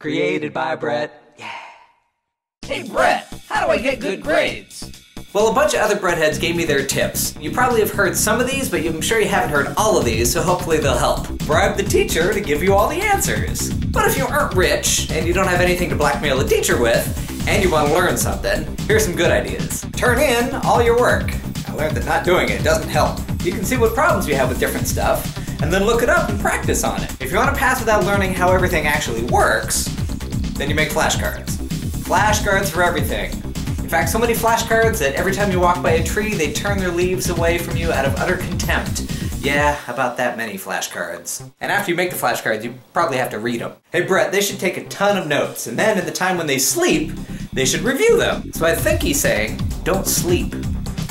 Created by Brett. Yeah. Hey Brett, how do I get good grades? Well, a bunch of other breadheads gave me their tips. You probably have heard some of these, but I'm sure you haven't heard all of these, so hopefully they'll help. Bribe the teacher to give you all the answers. But if you aren't rich, and you don't have anything to blackmail the teacher with, and you want to learn something, here's some good ideas. Turn in all your work. I learned that not doing it doesn't help. You can see what problems you have with different stuff, and then look it up and practice on it. If you want to pass without learning how everything actually works, then you make flashcards. Flashcards for everything. In fact, so many flashcards that every time you walk by a tree, they turn their leaves away from you out of utter contempt. Yeah, about that many flashcards. And after you make the flashcards, you probably have to read them. Hey Brett, they should take a ton of notes, and then in the time when they sleep, they should review them. So I think he's saying, don't sleep.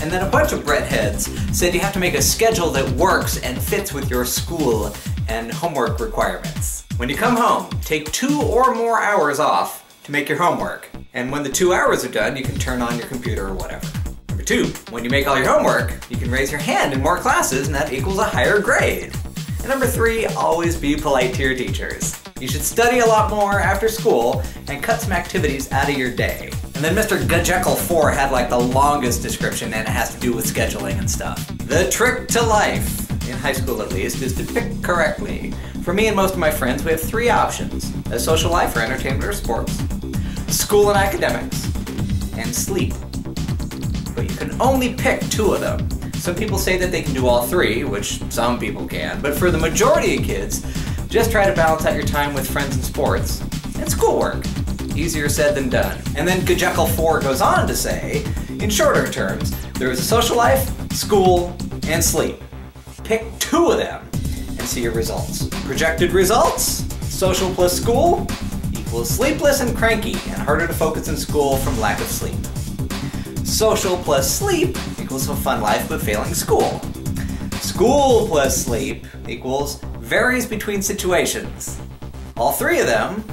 And then a bunch of Brett heads said you have to make a schedule that works and fits with your school and homework requirements. When you come home, take 2 or more hours off to make your homework. And when the 2 hours are done, you can turn on your computer or whatever. Number 2, when you make all your homework, you can raise your hand in more classes and that equals a higher grade. And number 3, always be polite to your teachers. You should study a lot more after school and cut some activities out of your day. And then Mr. Gajekyll 4 had like the longest description, and it has to do with scheduling and stuff. The trick to life, in high school at least, is to pick correctly. For me and most of my friends, we have 3 options: a social life or entertainment or sports, school and academics, and sleep. But you can only pick 2 of them. Some people say that they can do all 3, which some people can, but for the majority of kids, just try to balance out your time with friends and sports and schoolwork. Easier said than done. And then Gajekyll 4 goes on to say, in shorter terms, there is a social life, school, and sleep. Pick 2 of them and see your results. Projected results: social plus school equals sleepless and cranky and harder to focus in school from lack of sleep. Social plus sleep equals a fun life but failing school. School plus sleep equals varies between situations. All 3 of them,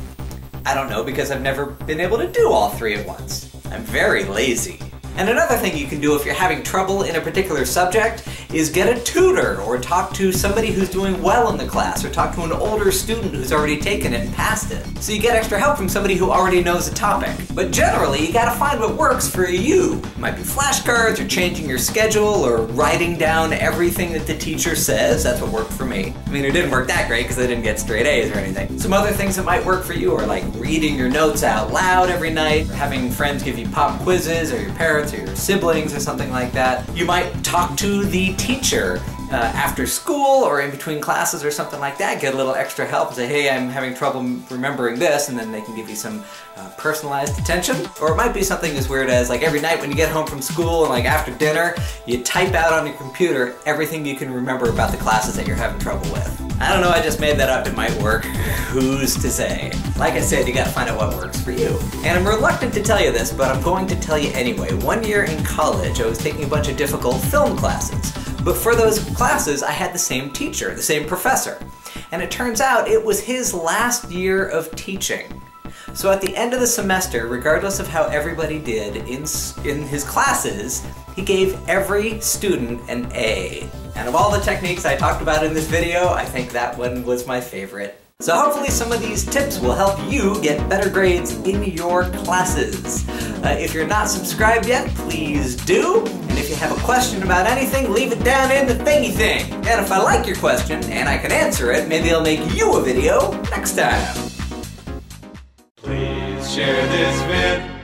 I don't know because I've never been able to do all 3 at once. I'm very lazy. And another thing you can do if you're having trouble in a particular subject is get a tutor or talk to somebody who's doing well in the class or talk to an older student who's already taken it and passed it. So you get extra help from somebody who already knows the topic. But generally, you gotta find what works for you. It might be flashcards or changing your schedule or writing down everything that the teacher says. That's what worked for me. I mean, it didn't work that great because I didn't get straight A's or anything. Some other things that might work for you are like reading your notes out loud every night, or having friends give you pop quizzes, or your parents or your siblings or something like that. You might talk to the teacher after school or in between classes or something like that. Get a little extra help and say, hey, I'm having trouble remembering this, and then they can give you some personalized attention. Or it might be something as weird as like every night when you get home from school and like after dinner, you type out on your computer everything you can remember about the classes that you're having trouble with. I don't know, I just made that up, it might work. Who's to say? Like I said, you gotta find out what works for you. And I'm reluctant to tell you this, but I'm going to tell you anyway. One year in college, I was taking a bunch of difficult film classes. But for those classes, I had the same teacher, the same professor. And it turns out it was his last year of teaching. So at the end of the semester, regardless of how everybody did in his classes, he gave every student an A. And of all the techniques I talked about in this video, I think that one was my favorite. So hopefully some of these tips will help you get better grades in your classes. If you're not subscribed yet, please do. And if you have a question about anything, leave it down in the thingy thing. And if I like your question and I can answer it, maybe I'll make you a video next time. Please share this vid